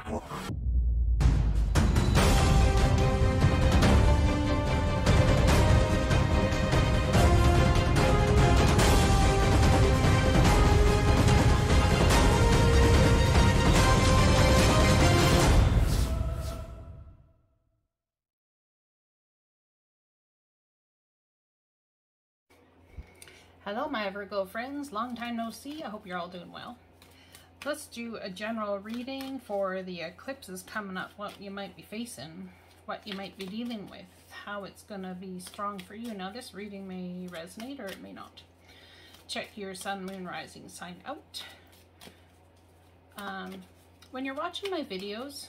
Hello my Virgo friends, long time no see. I hope you're all doing well. Let's do a general reading for the eclipses coming up, what you might be facing, what you might be dealing with, how it's going to be strong for you. Now this reading may resonate or it may not. Check your sun, moon, rising sign out. When you're watching my videos,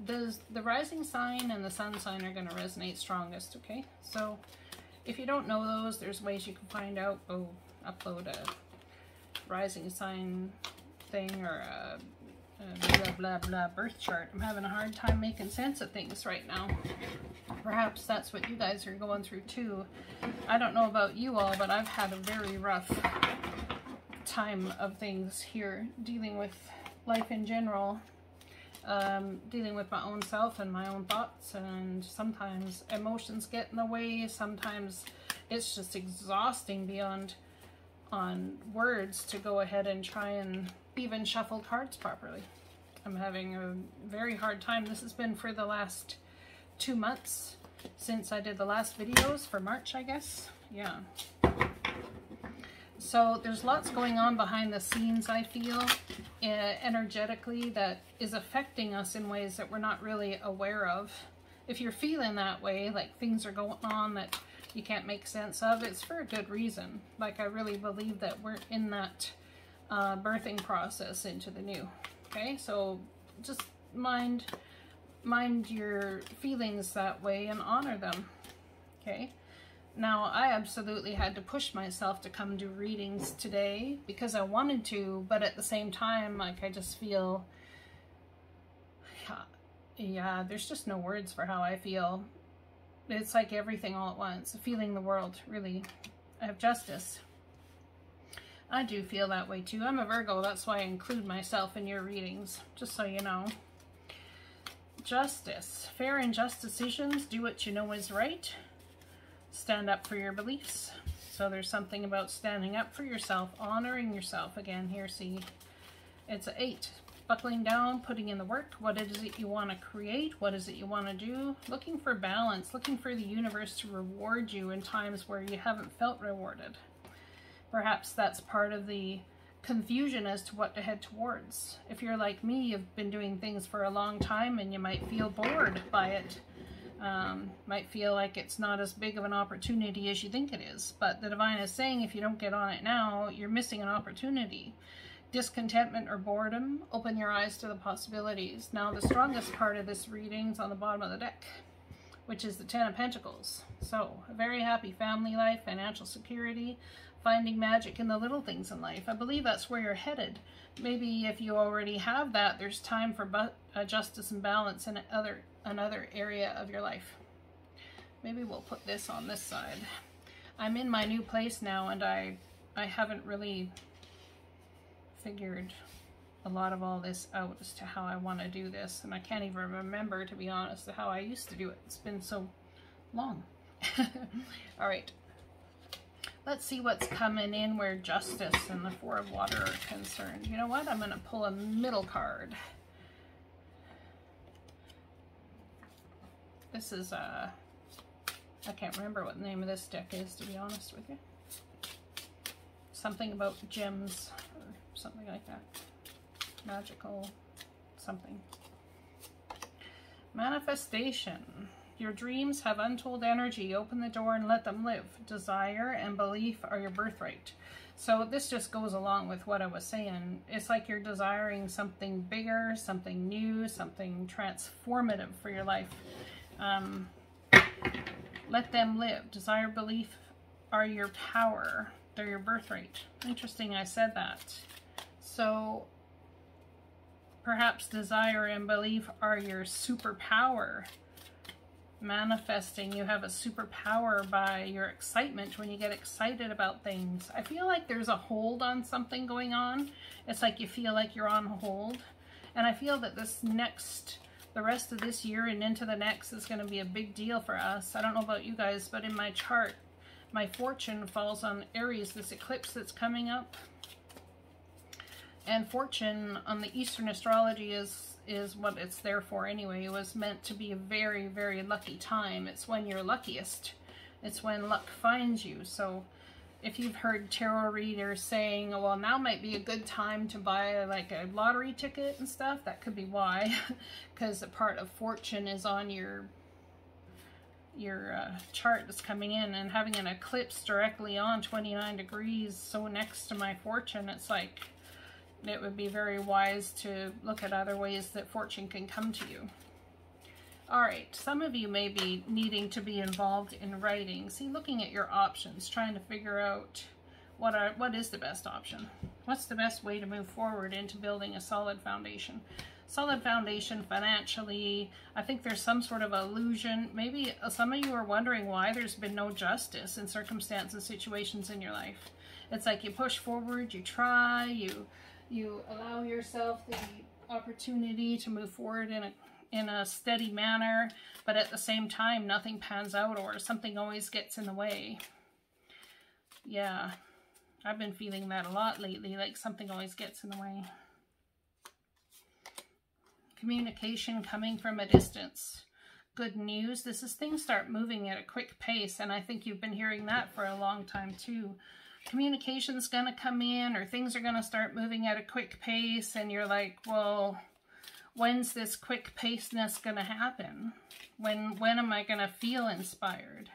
the rising sign and the sun sign are going to resonate strongest, okay? So if you don't know those, there's ways you can find out. Go upload a rising sign thing or a blah blah blah birth chart. I'm having a hard time making sense of things right now. Perhaps that's what you guys are going through too. I don't know about you all, but I've had a very rough time of things here, dealing with life in general, dealing with my own self and my own thoughts, and sometimes emotions get in the way. Sometimes it's just exhausting beyond on words to go ahead and try and even shuffle cards properly. I'm having a very hard time. This has been for the last 2 months since I did the last videos for March, I guess. Yeah. So there's lots going on behind the scenes, I feel, energetically, that is affecting us in ways that we're not really aware of. If you're feeling that way, like things are going on that you can't make sense of, it's for a good reason. Like I really believe that we're in that birthing process into the new. Okay, so just mind your feelings that way and honor them. Okay. Now, I absolutely had to push myself to come do readings today because I wanted to, but at the same time, like, I just feel, yeah, there's just no words for how I feel. It's like everything all at once, feeling the world, really. I have justice. I do feel that way too. I'm a Virgo, that's why I include myself in your readings, just so you know. Justice. Fair and just decisions. Do what you know is right. Stand up for your beliefs. So there's something about standing up for yourself, honoring yourself. Again, here, see, it's an 8. Buckling down, putting in the work. What is it you want to create? What is it you want to do? Looking for balance, looking for the universe to reward you in times where you haven't felt rewarded. Perhaps that's part of the confusion as to what to head towards. If you're like me, you've been doing things for a long time and you might feel bored by it. Might feel like it's not as big of an opportunity as you think it is, but the divine is saying if you don't get on it now, you're missing an opportunity. Discontentment or boredom, open your eyes to the possibilities. Now the strongest part of this reading is on the bottom of the deck, which is the 10 of Pentacles. So a very happy family life, financial security, finding magic in the little things in life. I believe that's where you're headed. Maybe if you already have that, there's time for justice and balance in another area of your life. Maybe we'll put this on this side. I'm in my new place now, and I haven't really figured a lot of all this out as to how I want to do this, and I can't even remember, to be honest, how I used to do it. It's been so long. All right, let's see what's coming in where justice and the 4 of water are concerned. You know what? I'm going to pull a middle card. This is I can't remember what the name of this deck is, to be honest with you. Something about gems or something like that. Magical something. Manifestation. Your dreams have untold energy. Open the door and let them live. Desire and belief are your birthright. So this just goes along with what I was saying. It's like you're desiring something bigger, something new, something transformative for your life. Let them live. Desire, belief are your power. They're your birthright. Interesting I said that. So perhaps desire and belief are your superpower. Manifesting, you have a superpower by your excitement when you get excited about things. I feel like there's a hold on something going on. It's like you feel like you're on hold. And I feel that the rest of this year and into the next is going to be a big deal for us. I don't know about you guys, but in my chart, my fortune falls on Aries, this eclipse that's coming up. And fortune on the Eastern astrology is what it's there for anyway. It was meant to be a very, very lucky time. It's when you're luckiest. It's when luck finds you. So if you've heard tarot readers saying, oh, well, now might be a good time to buy like a lottery ticket and stuff, that could be why. Because a part of fortune is on your chart that's coming in, and having an eclipse directly on 29 degrees so next to my fortune, it's like it would be very wise to look at other ways that fortune can come to you. All right, some of you may be needing to be involved in writing. See, looking at your options, trying to figure out what is the best option. What's the best way to move forward into building a solid foundation? Solid foundation financially. I think there's some sort of illusion. Maybe some of you are wondering why there's been no justice in circumstances, situations in your life. It's like you push forward, you try, you allow yourself the opportunity to move forward in a steady manner, but at the same time nothing pans out, or something always gets in the way. Yeah, I've been feeling that a lot lately, like something always gets in the way. Communication coming from a distance. Good news. This is things start moving at a quick pace, and I think you've been hearing that for a long time too. Communication's gonna come in, or things are gonna start moving at a quick pace, and you're like, well, when's this quick paceness gonna happen? When am I gonna feel inspired?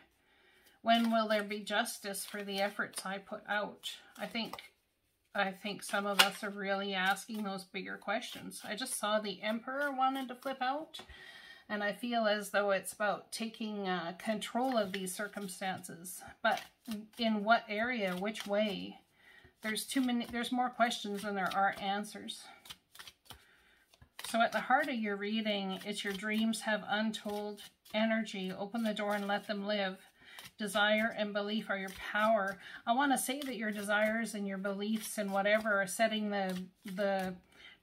When will there be justice for the efforts I put out? I think some of us are really asking those bigger questions. I just saw the Emperor wanted to flip out, and I feel as though it's about taking control of these circumstances. But in what area, which way? There's more questions than there are answers. So at the heart of your reading, it's your dreams have untold energy. Open the door and let them live. Desire and belief are your power. I want to say that your desires and your beliefs and whatever are setting the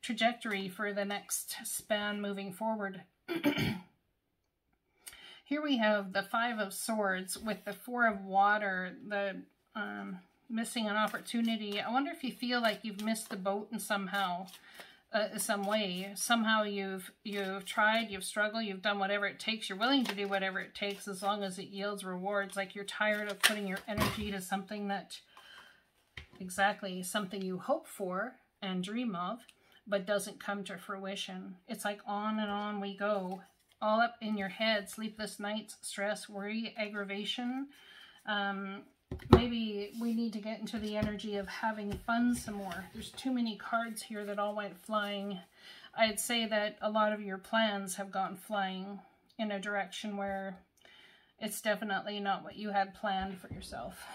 trajectory for the next span moving forward. Here we have the Five of Swords with the Four of Water, the missing an opportunity. I wonder if you feel like you've missed the boat in some way. Somehow you've tried, you've struggled, you've done whatever it takes. You're willing to do whatever it takes as long as it yields rewards. Like you're tired of putting your energy to something that, exactly, something you hope for and dream of, but doesn't come to fruition. It's like on and on we go. All up in your head, sleepless nights, stress, worry, aggravation. Maybe we need to get into the energy of having fun some more. There's too many cards here that all went flying. I'd say that a lot of your plans have gone flying in a direction where it's definitely not what you had planned for yourself.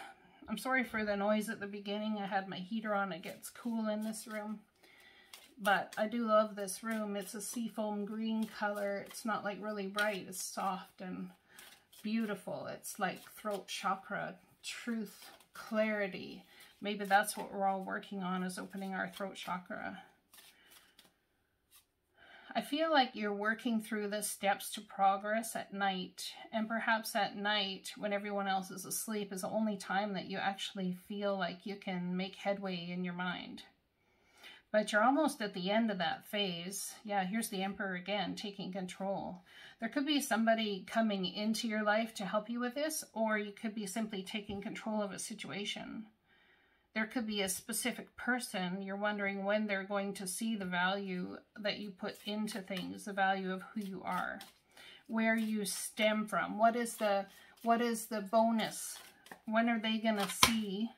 I'm sorry for the noise at the beginning. I had my heater on. It gets cool in this room. But I do love this room. It's a seafoam green color. It's not like really bright. It's soft and beautiful. It's like throat chakra, truth, clarity. Maybe that's what we're all working on, is opening our throat chakra. I feel like you're working through the steps to progress at night. And perhaps at night, when everyone else is asleep, is the only time that you actually feel like you can make headway in your mind. But you're almost at the end of that phase. Yeah, here's the Emperor again, taking control. There could be somebody coming into your life to help you with this, or you could be simply taking control of a situation. There could be a specific person. You're wondering when they're going to see the value that you put into things, the value of who you are, where you stem from. What is the bonus? When are they going to see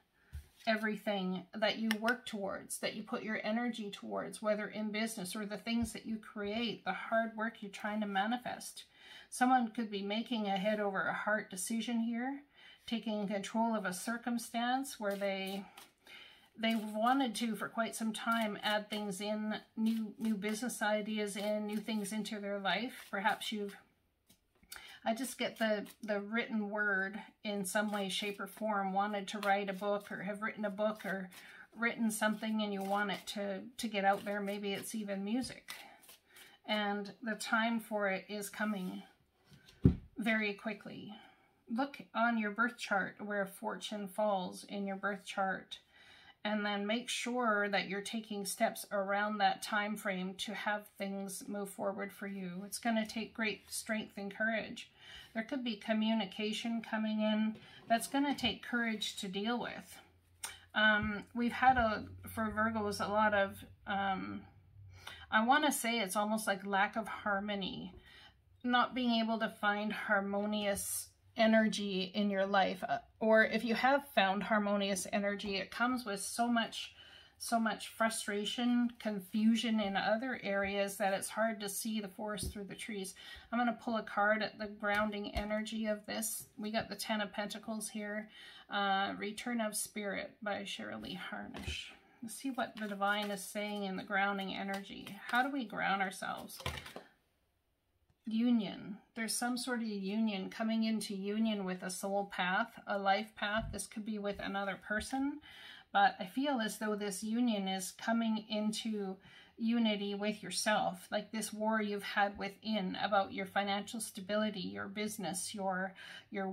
everything that you work towards, that you put your energy towards, whether in business or the things that you create, the hard work you're trying to manifest? Someone could be making a head over a heart decision here, taking control of a circumstance where they wanted to, for quite some time, add things in, new business ideas in, new things into their life. Perhaps I just get the written word in some way, shape, or form, wanted to write a book or have written a book or written something and you want it to get out there. Maybe it's even music. And the time for it is coming very quickly. Look on your birth chart where fortune falls in your birth chart, and then make sure that you're taking steps around that time frame to have things move forward for you. It's going to take great strength and courage. There could be communication coming in that's going to take courage to deal with. We've had, for Virgos, a lot of, I want to say it's almost like lack of harmony, not being able to find harmonious energy in your life, or if you have found harmonious energy, it comes with so much frustration, confusion in other areas that it's hard to see the forest through the trees. I'm going to pull a card at the grounding energy of this. We got the Ten of Pentacles here, Return of Spirit by Shirley Harnish. Let's see what the divine is saying in the grounding energy. How do we ground ourselves? Union. There's some sort of union, coming into union with a soul path, a life path. This could be with another person, but I feel as though this union is coming into unity with yourself, like this war you've had within about your financial stability, your business, your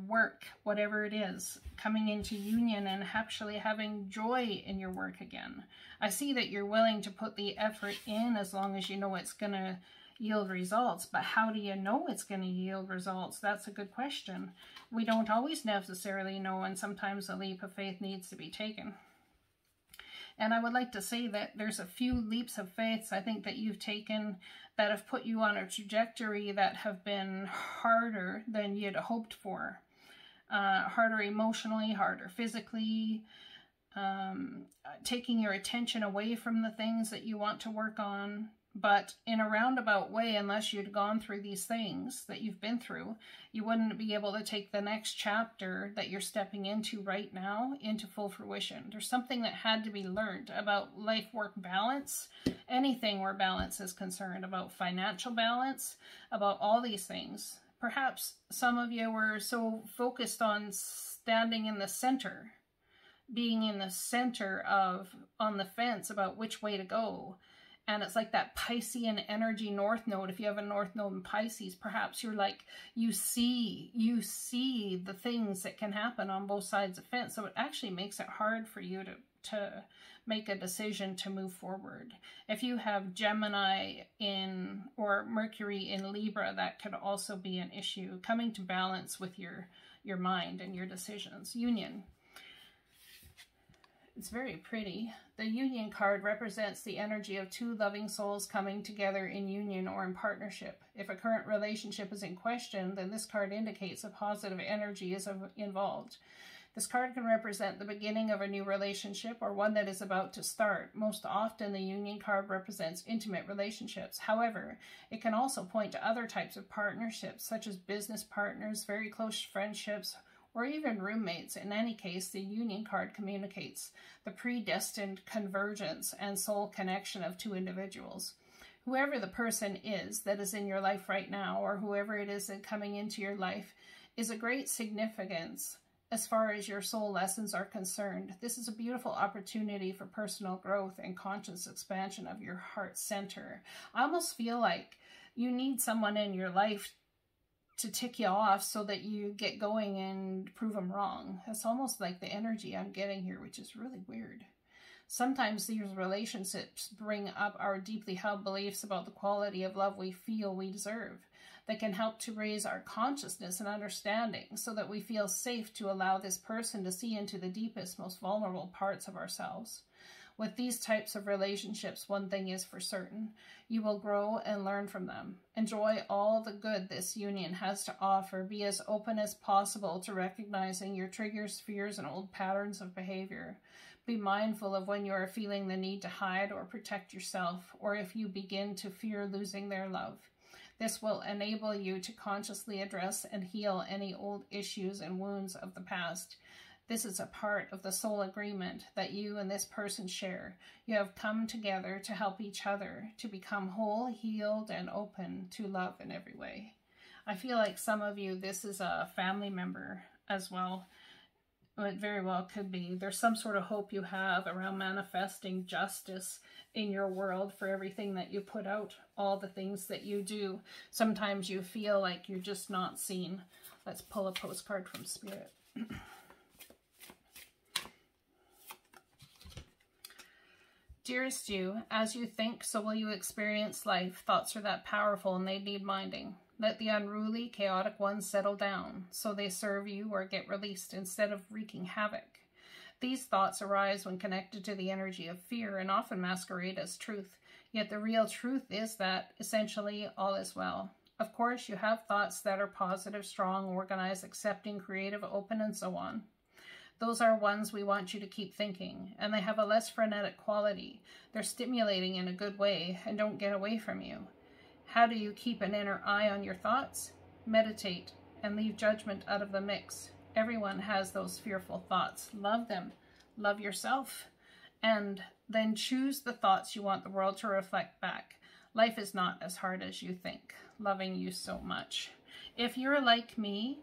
work, whatever it is, coming into union and actually having joy in your work again. I see that you're willing to put the effort in as long as you know it's going to yield results. But how do you know it's going to yield results? That's a good question. We don't always necessarily know, and sometimes a leap of faith needs to be taken. And I would like to say that there's a few leaps of faith I think that you've taken that have put you on a trajectory that have been harder than you'd hoped for. Harder emotionally, harder physically, taking your attention away from the things that you want to work on. But in a roundabout way, unless you'd gone through these things that you've been through, you wouldn't be able to take the next chapter that you're stepping into right now into full fruition. There's something that had to be learned about life-work balance, anything where balance is concerned, about financial balance, about all these things. Perhaps some of you were so focused on standing in the center, being in the center of, on the fence about which way to go. And it's like that Piscean energy north node. If you have a north node in Pisces, perhaps you're like, you see the things that can happen on both sides of the fence. So it actually makes it hard for you to make a decision to move forward. If you have Gemini in, or Mercury in Libra, that could also be an issue. Coming to balance with your mind and your decisions. Union. It's very pretty. The Union card represents the energy of two loving souls coming together in union or in partnership. If a current relationship is in question, then this card indicates a positive energy is involved. This card can represent the beginning of a new relationship or one that is about to start. Most often, the Union card represents intimate relationships. However, it can also point to other types of partnerships, such as business partners, very close friendships, or even roommates. In any case, the Union card communicates the predestined convergence and soul connection of two individuals. Whoever the person is that is in your life right now, or whoever it is that coming into your life, is a great significance as far as your soul lessons are concerned. This is a beautiful opportunity for personal growth and conscious expansion of your heart center. I almost feel like you need someone in your life to tick you off so that you get going and prove them wrong. That's almost like the energy I'm getting here, which is really weird. Sometimes these relationships bring up our deeply held beliefs about the quality of love we feel we deserve, that can help to raise our consciousness and understanding so that we feel safe to allow this person to see into the deepest, most vulnerable parts of ourselves. With these types of relationships, one thing is for certain: you will grow and learn from them. Enjoy all the good this union has to offer. Be as open as possible to recognizing your triggers, fears, and old patterns of behavior. Be mindful of when you are feeling the need to hide or protect yourself, or if you begin to fear losing their love. This will enable you to consciously address and heal any old issues and wounds of the past. This is a part of the soul agreement that you and this person share. You have come together to help each other to become whole, healed, and open to love in every way. I feel like some of you, this is a family member as well. It very well could be. There's some sort of hope you have around manifesting justice in your world for everything that you put out, all the things that you do. Sometimes you feel like you're just not seen. Let's pull a postcard from Spirit. Dearest you, as you think, so will you experience life. Thoughts are that powerful and they need minding. Let the unruly, chaotic ones settle down, so they serve you or get released instead of wreaking havoc. These thoughts arise when connected to the energy of fear and often masquerade as truth. Yet the real truth is that, essentially, all is well. Of course, you have thoughts that are positive, strong, organized, accepting, creative, open, and so on. Those are ones we want you to keep thinking, and they have a less frenetic quality. They're stimulating in a good way and don't get away from you. How do you keep an inner eye on your thoughts? Meditate and leave judgment out of the mix. Everyone has those fearful thoughts. Love them. Love yourself. And then choose the thoughts you want the world to reflect back. Life is not as hard as you think. Loving you so much. If you're like me,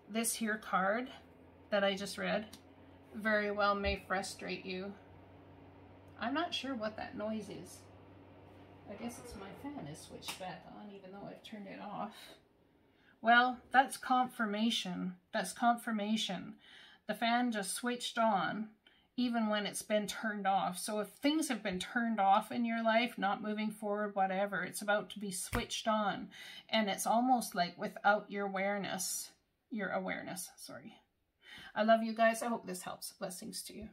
this here card that I just read very well may frustrate you. I'm not sure what that noise is. I guess it's my fan is switched back on even though I've turned it off. Well, that's confirmation. That's confirmation. The fan just switched on even when it's been turned off. So if things have been turned off in your life, not moving forward, whatever, it's about to be switched on. And it's almost like without your awareness, sorry. I love you guys. I hope this helps. Blessings to you.